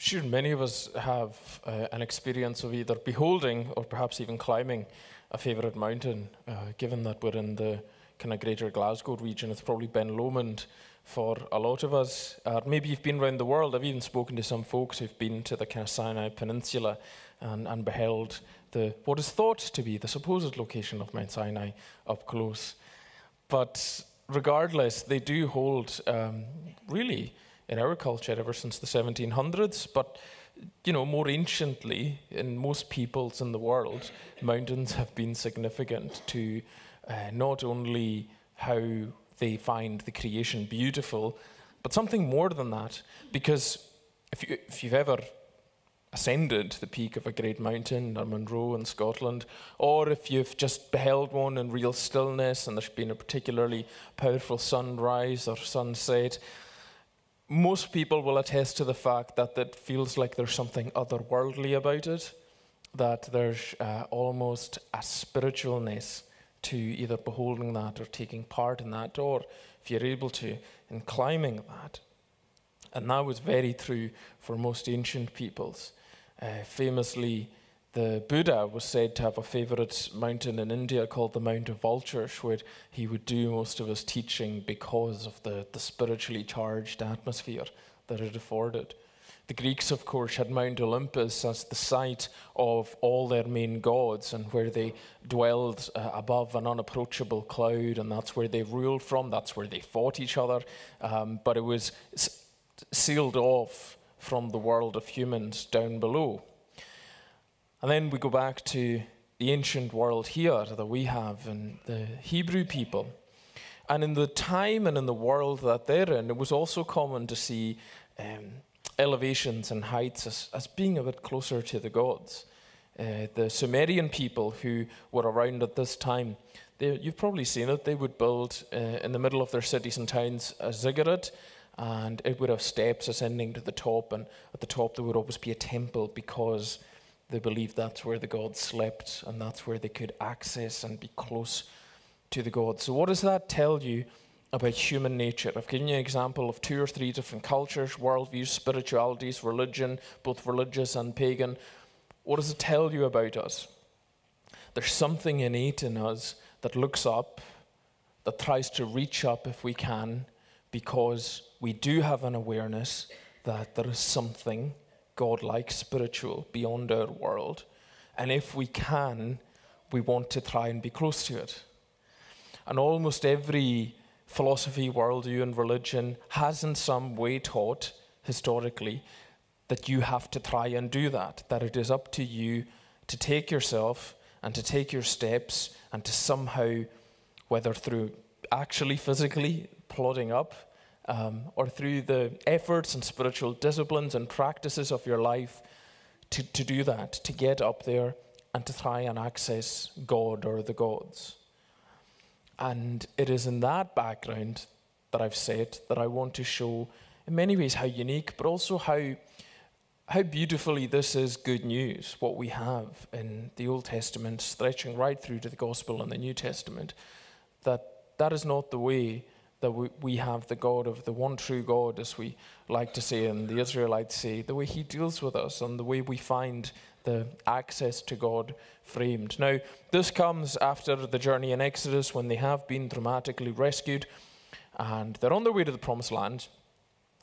Sure, many of us have an experience of either beholding or perhaps even climbing a favourite mountain. Given that we're in the kind of greater Glasgow region, it's probably Ben Lomond for a lot of us. Maybe you've been around the world. I've even spoken to some folks who've been to the kind of Sinai Peninsula and beheld what is thought to be the supposed location of Mount Sinai up close. But regardless, they do hold really in our culture ever since the 1700s, but more anciently, in most peoples in the world, mountains have been significant to not only how they find the creation beautiful, but something more than that. Because if you've ever ascended the peak of a great mountain, or Munro in Scotland, or if you've just beheld one in real stillness and there's been a particularly powerful sunrise or sunset, most people will attest to the fact that it feels like there's something otherworldly about it, that there's almost a spiritualness to either beholding that or taking part in that, or if you're able to, in climbing that. And that was very true for most ancient peoples. Famously, the Buddha was said to have a favorite mountain in India called the Mount of Vultures, where he would do most of his teaching because of the spiritually charged atmosphere that it afforded. The Greeks, of course, had Mount Olympus as the site of all their main gods and where they dwelled above an unapproachable cloud, and that's where they ruled from, that's where they fought each other, but it was sealed off from the world of humans down below. And then we go back to the ancient world here that we have in the Hebrew people. And in the time and in the world that they're in, it was also common to see elevations and heights as being a bit closer to the gods. The Sumerian people who were around at this time, you've probably seen it, they would build in the middle of their cities and towns a ziggurat, and it would have steps ascending to the top, and at the top there would always be a temple because they believed that's where the gods slept and that's where they could access and be close to the gods. So what does that tell you about human nature? I've given you an example of 2 or 3 different cultures, worldviews, spiritualities, religion, both religious and pagan. What does it tell you about us? There's something innate in us that looks up, that tries to reach up if we can, because we do have an awareness that there is something God-like, spiritual, beyond our world. And if we can, we want to try and be close to it. And almost every philosophy, worldview, and religion has in some way taught, historically, that you have to try and do that it is up to you to take yourself and to take your steps and to somehow, whether through actually physically plodding up, or through the efforts and spiritual disciplines and practices of your life, to do that, to get up there and to try and access God or the gods. And it is in that background that I've said that I want to show in many ways how unique, but also how beautifully this is good news, what we have in the Old Testament, stretching right through to the Gospel and the New Testament, that is not the way that we have the God of the one true God, as we like to say, and the Israelites say, the way he deals with us and the way we find the access to God framed. Now, this comes after the journey in Exodus when they have been dramatically rescued and they're on their way to the Promised Land.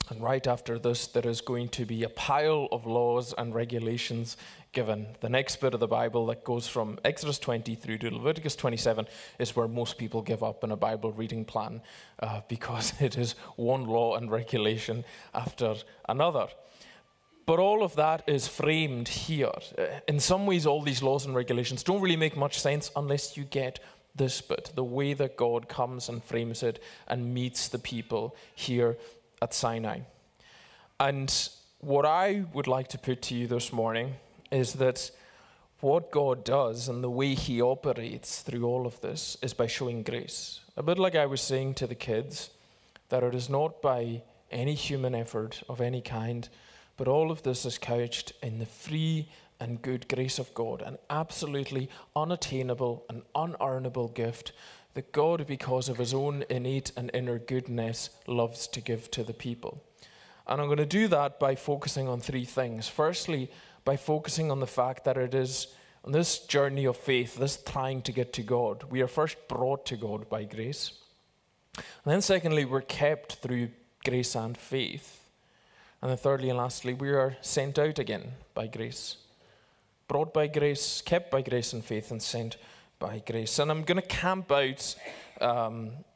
And right after this, there is going to be a pile of laws and regulations given. The next bit of the Bible that goes from Exodus 20 through to Leviticus 27 is where most people give up in a Bible reading plan because it is one law and regulation after another. But all of that is framed here. In some ways, all these laws and regulations don't really make much sense unless you get this bit, the way that God comes and frames it and meets the people here at Sinai. And what I would like to put to you this morning is that what God does and the way he operates through all of this is by showing grace. A bit like I was saying to the kids, that it is not by any human effort of any kind, but all of this is couched in the free and good grace of God, an absolutely unattainable and unearnable gift that God, because of his own innate and inner goodness, loves to give to the people. And I'm going to do that by focusing on three things. Firstly, by focusing on the fact that it is on this journey of faith, this trying to get to God, we are first brought to God by grace. And then secondly, we're kept through grace and faith. And then thirdly and lastly, we are sent out again by grace. Brought by grace, kept by grace and faith, and sent by grace. And I'm going to camp out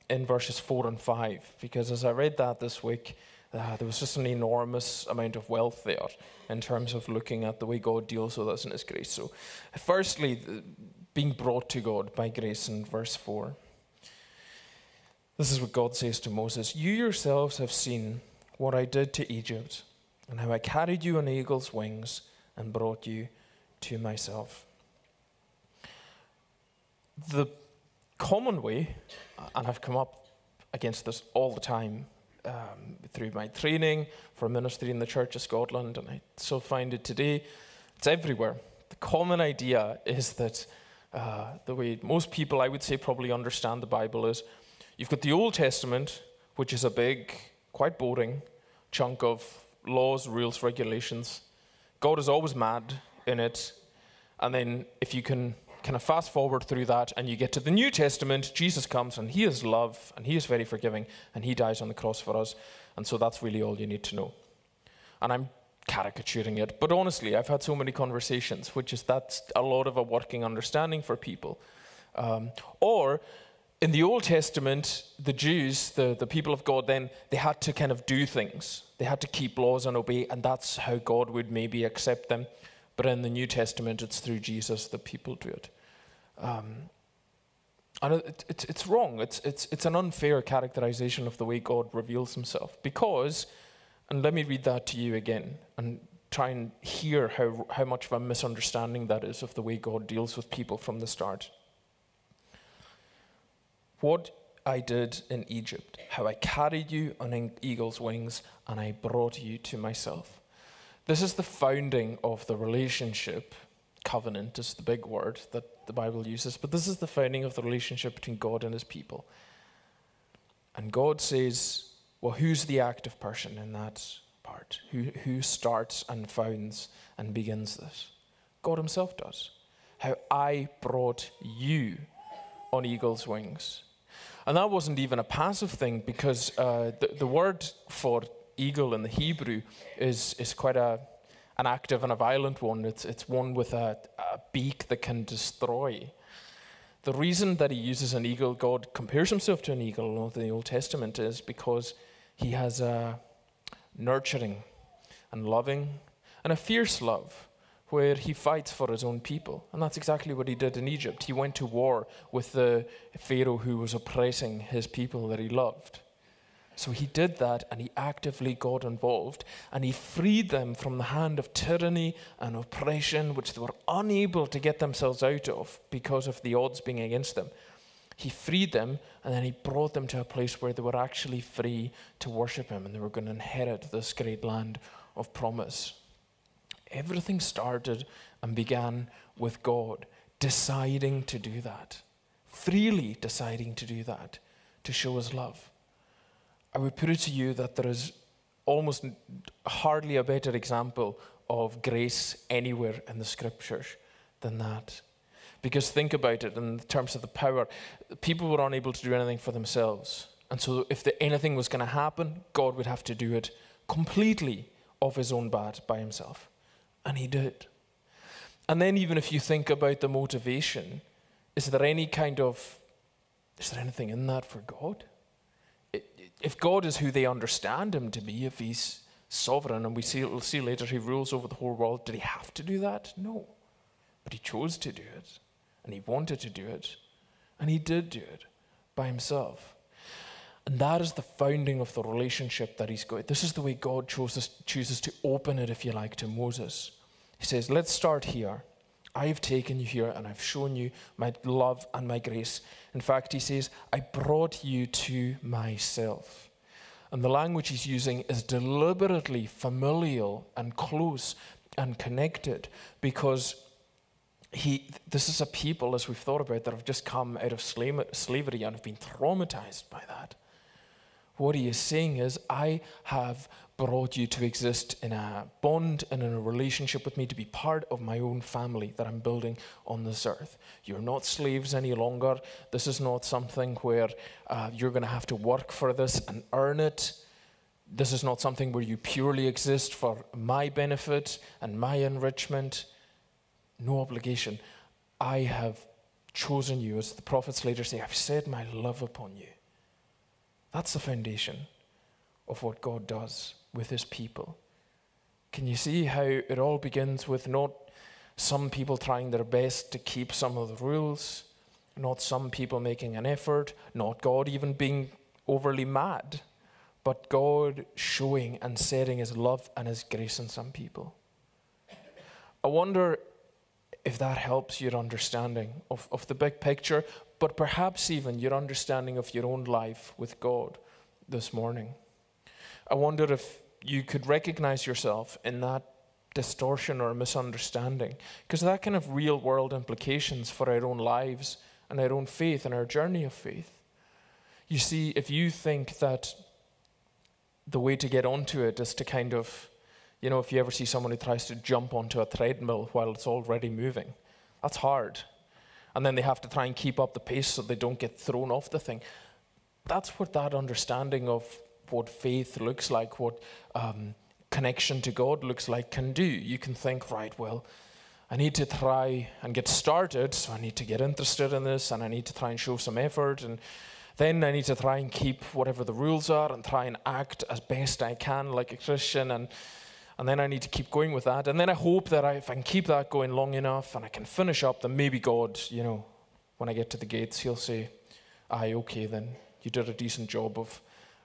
in verses 4 and 5, because as I read that this week, there was just an enormous amount of wealth there in terms of looking at the way God deals with us in his grace. So firstly, being brought to God by grace in verse 4. This is what God says to Moses. You yourselves have seen what I did to Egypt, and how I carried you on eagle's wings and brought you to myself. The common way, and I've come up against this all the time, through my training for ministry in the Church of Scotland, and I still find it today, it's everywhere. The common idea is that the way most people, I would say, probably understand the Bible is you've got the Old Testament, which is a big, quite boring chunk of laws, rules, regulations. God is always mad in it. And then if you can kind of fast forward through that and you get to the New Testament, Jesus comes and he is love and he is very forgiving and he dies on the cross for us. And so that's really all you need to know. And I'm caricaturing it, but honestly, I've had so many conversations, which is that's a lot of a working understanding for people. Or in the Old Testament, the Jews, the people of God, then they had to kind of do things. They had to keep laws and obey, and that's how God would maybe accept them. But in the New Testament, it's through Jesus that people do it. And it's wrong. It's an unfair characterization of the way God reveals himself. Because, and let me read that to you again and try and hear how much of a misunderstanding that is of the way God deals with people from the start. What I did in Egypt, how I carried you on eagle's wings, and I brought you to myself. This is the founding of the relationship. Covenant is the big word that the Bible uses, but this is the founding of the relationship between God and his people. And God says, well, who's the active person in that part? Who starts and founds and begins this? God himself does. How I brought you on eagle's wings. And that wasn't even a passive thing, because the word for eagle in the Hebrew is quite an active and a violent one. It's one with a beak that can destroy. The reason that he uses an eagle, God compares himself to an eagle in the Old Testament, is because he has a nurturing and loving and a fierce love where he fights for his own people. And that's exactly what he did in Egypt. He went to war with the Pharaoh who was oppressing his people that he loved. So he did that, and he actively got involved, and he freed them from the hand of tyranny and oppression, which they were unable to get themselves out of because of the odds being against them. He freed them, and then he brought them to a place where they were actually free to worship him, and they were going to inherit this great land of promise. Everything started and began with God deciding to do that, freely deciding to do that, to show his love. I would put it to you that there is almost hardly a better example of grace anywhere in the scriptures than that. Because think about it in terms of the power. People were unable to do anything for themselves. And so if anything was going to happen, God would have to do it completely of his own bat by himself. And he did. And then even if you think about the motivation, is there anything in that for God? If God is who they understand him to be, if he's sovereign, and we'll see later he rules over the whole world, did he have to do that? No. But he chose to do it, and he wanted to do it, and he did do it by himself. And that is the founding of the relationship that he's got. This is the way God chooses to open it, if you like, to Moses. He says, let's start here. I've taken you here and I've shown you my love and my grace. In fact, he says, I brought you to myself. And the language he's using is deliberately familial and close and connected, because this is a people, as we've thought about, that have just come out of slavery and have been traumatized by that. What he is saying is, I have brought you to exist in a bond and in a relationship with me, to be part of my own family that I'm building on this earth. You're not slaves any longer. This is not something where you're going to have to work for this and earn it. This is not something where you purely exist for my benefit and my enrichment. No obligation. I have chosen you, as the prophets later say, I've set my love upon you. That's the foundation of what God does with his people. Can you see how it all begins with not some people trying their best to keep some of the rules, not some people making an effort, not God even being overly mad, but God showing and setting his love and his grace in some people? I wonder if that helps your understanding of the big picture, but perhaps even your understanding of your own life with God this morning. I wonder if you could recognize yourself in that distortion or misunderstanding, because that can have real world implications for our own lives and our own faith and our journey of faith. You see, if you think that the way to get onto it is to kind of, you know, if you ever see someone who tries to jump onto a treadmill while it's already moving, that's hard. And then they have to try and keep up the pace so they don't get thrown off the thing. That's what that understanding of what faith looks like, what connection to God looks like, can do. You can think, right, well, I need to try and get started, so I need to get interested in this, and I need to try and show some effort, and then I need to try and keep whatever the rules are and try and act as best I can like a Christian, and then I need to keep going with that. And then I hope that if I can keep that going long enough and I can finish up, then maybe God, you know, when I get to the gates, he'll say, aye, okay, then you did a decent job of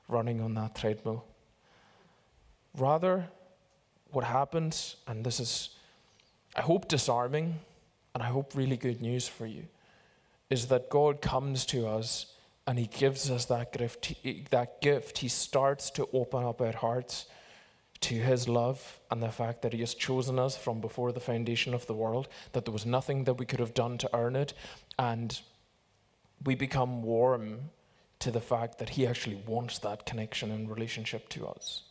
running on that treadmill. Rather, what happens, and this is, I hope, disarming, and I hope really good news for you, is that God comes to us and he gives us that gift. He starts to open up our hearts to his love and the fact that he has chosen us from before the foundation of the world, that there was nothing that we could have done to earn it, and we become warm to the fact that he actually wants that connection and relationship to us,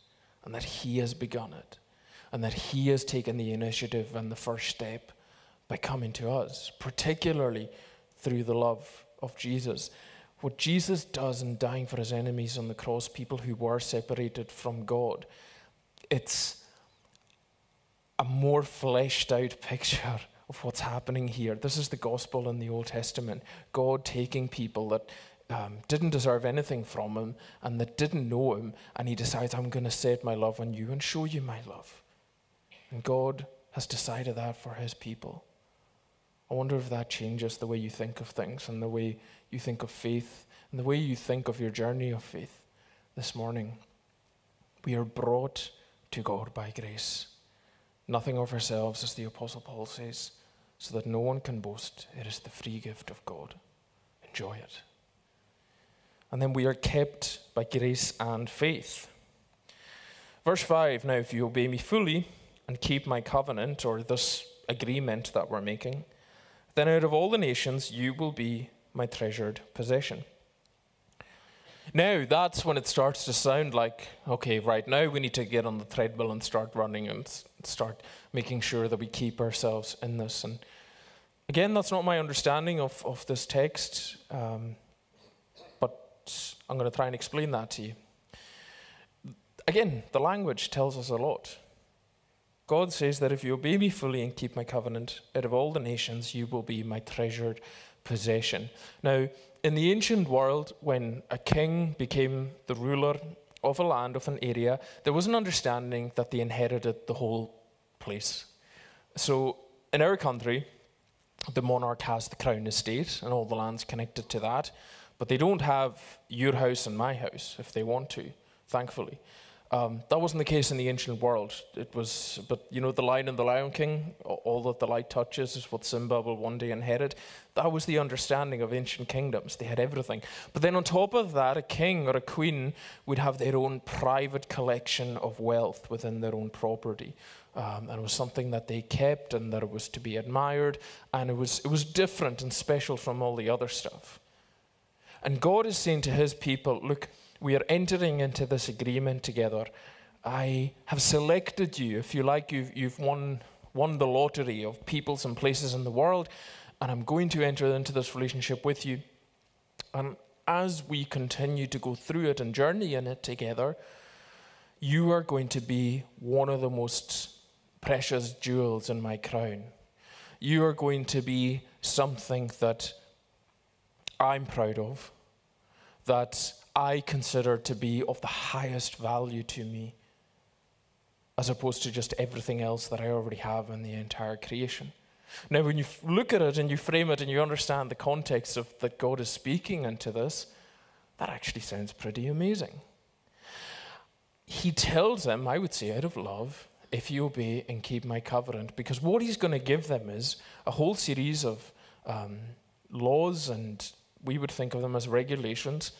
and that he has begun it, and that he has taken the initiative and the first step by coming to us, particularly through the love of Jesus. What Jesus does in dying for his enemies on the cross, people who were separated from God, it's a more fleshed out picture of what's happening here. This is the gospel in the Old Testament. God taking people that didn't deserve anything from him and that didn't know him, and he decides, I'm going to set my love on you and show you my love. And God has decided that for his people. I wonder if that changes the way you think of things and the way you think of faith and the way you think of your journey of faith this morning. We are brought to God by grace. Nothing of ourselves, as the Apostle Paul says, so that no one can boast. It is the free gift of God. Enjoy it. And then we are kept by grace and faith. Verse 5, now if you obey me fully and keep my covenant, or this agreement that we're making, then out of all the nations you will be my treasured possession. Now, that's when it starts to sound like, okay, right now we need to get on the treadmill and start running and start making sure that we keep ourselves in this. And again, that's not my understanding of this text, but I'm going to try and explain that to you. Again, the language tells us a lot. God says that if you obey me fully and keep my covenant, out of all the nations you will be my treasured possession. Now, in the ancient world, when a king became the ruler of a land, of an area, there was an understanding that they inherited the whole place. So in our country, the monarch has the crown estate and all the lands connected to that, but they don't have your house and my house if they want to, thankfully. That wasn't the case in the ancient world. It was, but you know, the Lion and the Lion King, all that the light touches is what Simba will one day inherit. That was the understanding of ancient kingdoms. They had everything. But then on top of that, a king or a queen would have their own private collection of wealth within their own property. And it was something that they kept and that it was to be admired. And it was different and special from all the other stuff. And God is saying to his people, look, We are entering into this agreement together. I have selected you. If you like, you've won the lottery of peoples and places in the world, and I'm going to enter into this relationship with you. And as we continue to go through it and journey in it together, you are going to be one of the most precious jewels in my crown. You are going to be something that I'm proud of, that I consider to be of the highest value to me, as opposed to just everything else that I already have in the entire creation. Now, when you look at it and you frame it and you understand the context of that God is speaking into this, that actually sounds pretty amazing. He tells them, I would say out of love, if you obey and keep my covenant, because what he's going to give them is a whole series of laws, and we would think of them as regulations,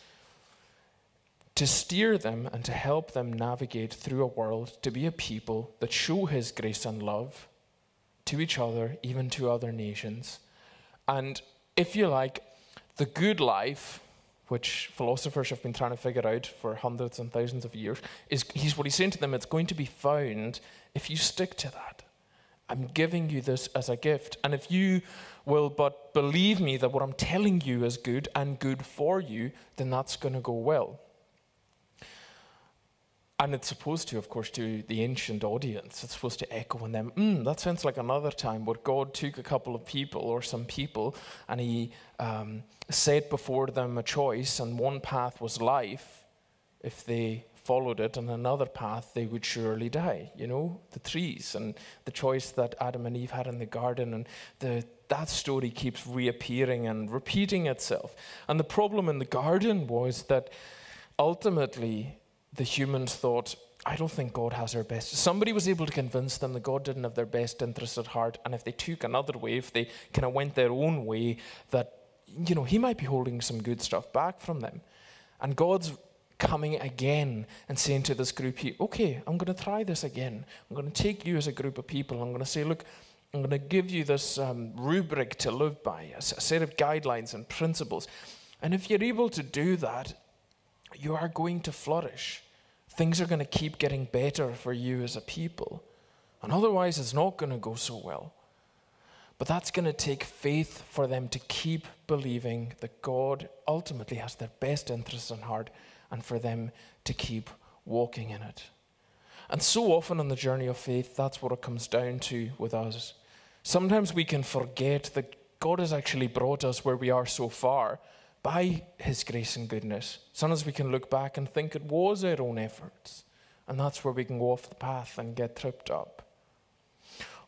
to steer them and to help them navigate through a world, to be a people that show his grace and love to each other, even to other nations. And if you like, the good life, which philosophers have been trying to figure out for hundreds and thousands of years, he's saying to them, it's going to be found if you stick to that. I'm giving you this as a gift. And if you will but believe me that what I'm telling you is good and good for you, then that's going to go well. And it's supposed to, of course, to the ancient audience, it's supposed to echo in them, that sounds like another time where God took a couple of people or some people and he set before them a choice, and one path was life if they followed it, and another path they would surely die. You know, the trees and the choice that Adam and Eve had in the garden, and that story keeps reappearing and repeating itself. And the problem in the garden was that ultimately the humans thought, I don't think God has our best. Somebody was able to convince them that God didn't have their best interests at heart, and if they took another way, if they kind of went their own way, that, you know, he might be holding some good stuff back from them. And God's coming again and saying to this group, okay, I'm going to try this again. I'm going to take you as a group of people. I'm going to say, look, I'm going to give you this rubric to live by, a set of guidelines and principles. And if you're able to do that, you are going to flourish. Things are going to keep getting better for you as a people. And otherwise, it's not going to go so well. But that's going to take faith for them to keep believing that God ultimately has their best interests in heart, and for them to keep walking in it. And so often on the journey of faith, that's what it comes down to with us. Sometimes we can forget that God has actually brought us where we are so far by his grace and goodness. Sometimes we can look back and think it was our own efforts, and that's where we can go off the path and get tripped up.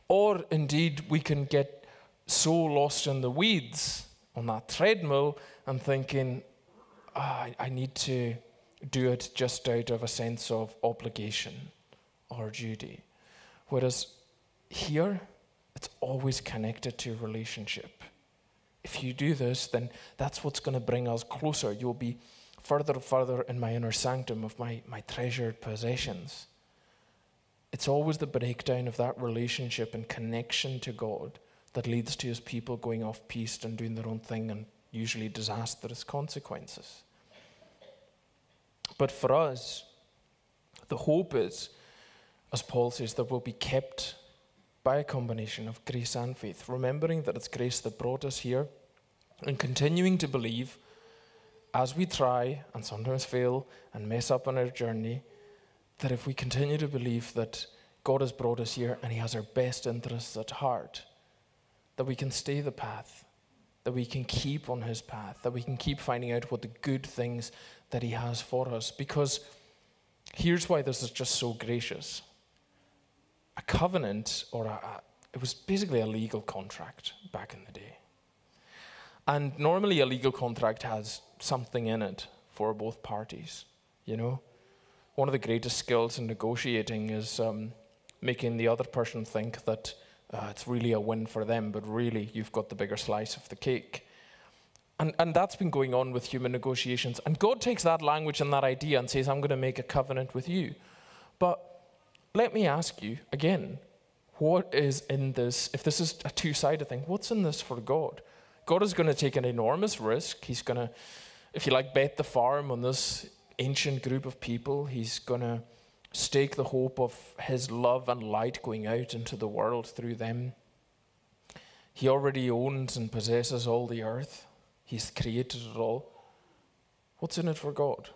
Or indeed, we can get so lost in the weeds on that treadmill and thinking, I need to do it just out of a sense of obligation or duty. Whereas here, it's always connected to relationship. If you do this, then that's what's going to bring us closer. You'll be further and further in my inner sanctum of my treasured possessions. It's always the breakdown of that relationship and connection to God that leads to his people going off piste and doing their own thing, and usually disastrous consequences. But for us, the hope is, as Paul says, that we'll be kept by a combination of grace and faith, remembering that it's grace that brought us here, and continuing to believe as we try and sometimes fail and mess up on our journey, that if we continue to believe that God has brought us here and he has our best interests at heart, that we can stay the path, that we can keep on his path, that we can keep finding out what the good things that he has for us. Because here's why this is just so gracious. A covenant, it was basically a legal contract back in the day. And normally a legal contract has something in it for both parties, you know. One of the greatest skills in negotiating is making the other person think that it's really a win for them, but really you've got the bigger slice of the cake. And that's been going on with human negotiations. And God takes that language and that idea and says, I'm going to make a covenant with you. But let me ask you again, what is in this? If this is a two-sided thing, what's in this for God? God is going to take an enormous risk. He's going to, if you like, bet the farm on this ancient group of people. He's going to stake the hope of his love and light going out into the world through them. He already owns and possesses all the earth. He's created it all. What's in it for God?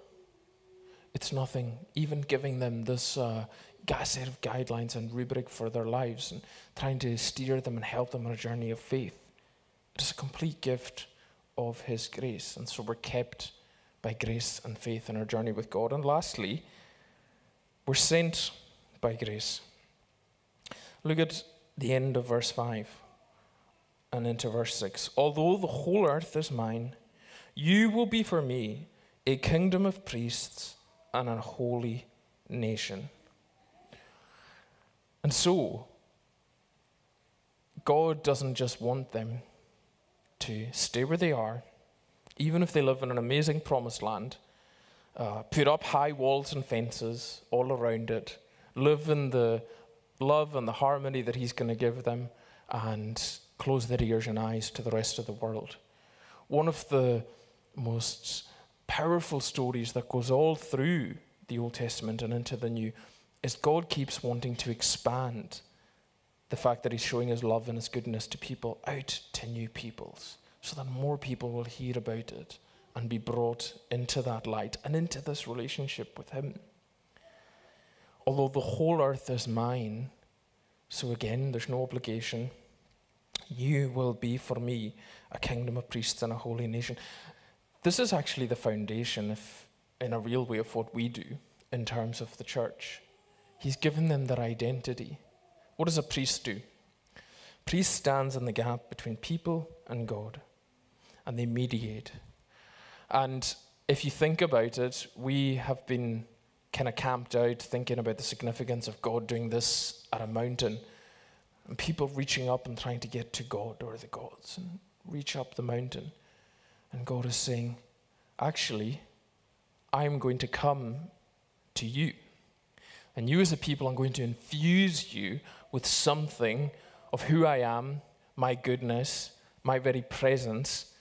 It's nothing. Even giving them this set of guidelines and rubric for their lives and trying to steer them and help them on a journey of faith. It's a complete gift of his grace. And so we're kept by grace and faith in our journey with God. And lastly, we're sent by grace. Look at the end of verse 5 and into verse 6. Although the whole earth is mine, you will be for me a kingdom of priests and a holy nation. And so, God doesn't just want them to stay where they are, even if they live in an amazing promised land, put up high walls and fences all around it, live in the love and the harmony that he's going to give them, and close their ears and eyes to the rest of the world. One of the most powerful stories that goes all through the Old Testament and into the New is God keeps wanting to expand the fact that he's showing his love and his goodness to people out to new peoples, so that more people will hear about it and be brought into that light and into this relationship with him. Although the whole earth is mine, so again, there's no obligation, you will be for me a kingdom of priests and a holy nation. This is actually the foundation, in a real way, of what we do in terms of the church. He's given them their identity. What does a priest do? A priest stands in the gap between people and God, and they mediate. And if you think about it, we have been kind of camped out thinking about the significance of God doing this at a mountain, and people reaching up and trying to get to God or the gods and reach up the mountain. And God is saying, actually, I'm going to come to you. And you as a people, I'm going to infuse you with something of who I am, my goodness, my very presence,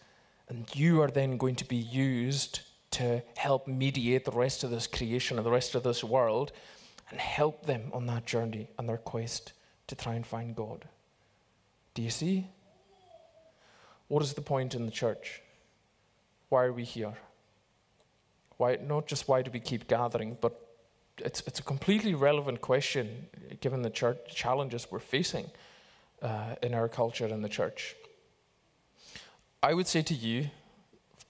and you are then going to be used to help mediate the rest of this creation and the rest of this world and help them on that journey and their quest to try and find God. Do you see? What is the point in the church? Why are we here? Why, not just why do we keep gathering, but it's a completely relevant question given the church challenges we're facing in our culture in the church. I would say to you,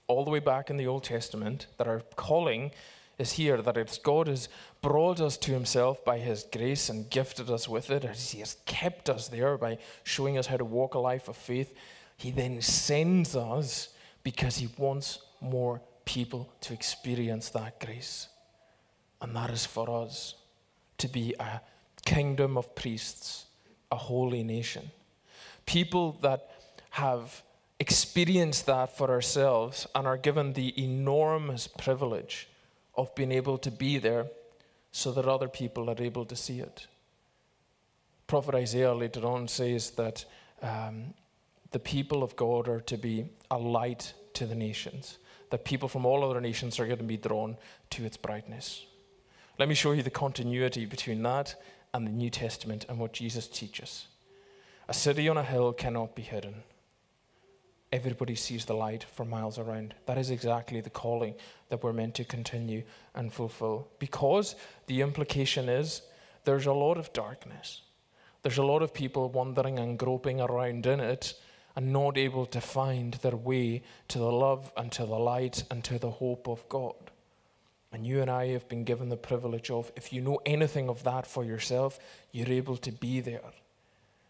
all the way back in the Old Testament, that our calling is here, that it's God has brought us to himself by his grace and gifted us with it, as he has kept us there by showing us how to walk a life of faith. He then sends us because he wants more people to experience that grace. And that is for us to be a kingdom of priests, a holy nation. People that have experienced that for ourselves and are given the enormous privilege of being able to be there so that other people are able to see it. Prophet Isaiah later on says that the people of God are to be a light to the nations, that people from all other nations are going to be drawn to its brightness. Let me show you the continuity between that and the New Testament and what Jesus teaches. A city on a hill cannot be hidden. Everybody sees the light for miles around. That is exactly the calling that we're meant to continue and fulfill. Because the implication is there's a lot of darkness. There's a lot of people wandering and groping around in it and not able to find their way to the love and to the light and to the hope of God. And you and I have been given the privilege of, if you know anything of that for yourself, you're able to be there.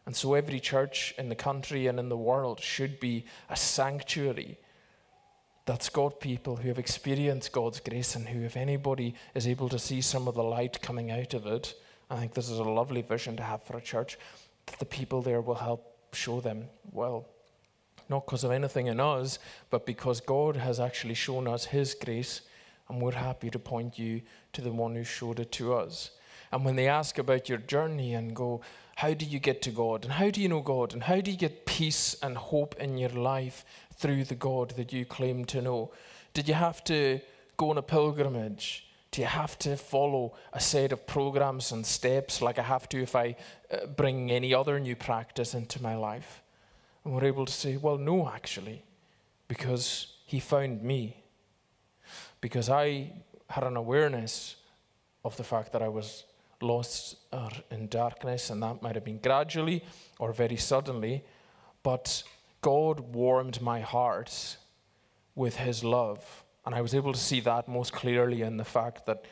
And so every church in the country and in the world should be a sanctuary that's got people who have experienced God's grace and who, if anybody is able to see some of the light coming out of it, I think this is a lovely vision to have for a church, that the people there will help show them, well, not because of anything in us, but because God has actually shown us his grace, and we're happy to point you to the one who showed it to us. And when they ask about your journey and go, how do you get to God? And how do you know God? And how do you get peace and hope in your life through the God that you claim to know? Did you have to go on a pilgrimage? Do you have to follow a set of programs and steps like I have to if I bring any other new practice into my life? And we're able to say, well, no, actually, because he found me. Because I had an awareness of the fact that I was lost or in darkness, and that might have been gradually or very suddenly, but God warmed my heart with his love. And I was able to see that most clearly in the fact that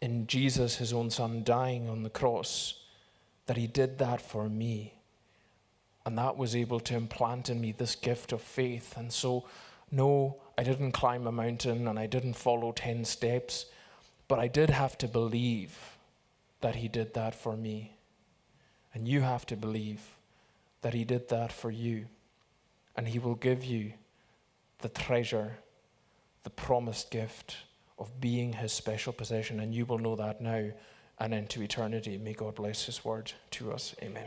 in Jesus, his own son, dying on the cross, that he did that for me. And that was able to implant in me this gift of faith. And so, no, I didn't climb a mountain and I didn't follow 10 steps, but I did have to believe that he did that for me. And you have to believe that he did that for you. And he will give you the treasure, the promised gift of being his special possession. And you will know that now and into eternity. May God bless his word to us. Amen.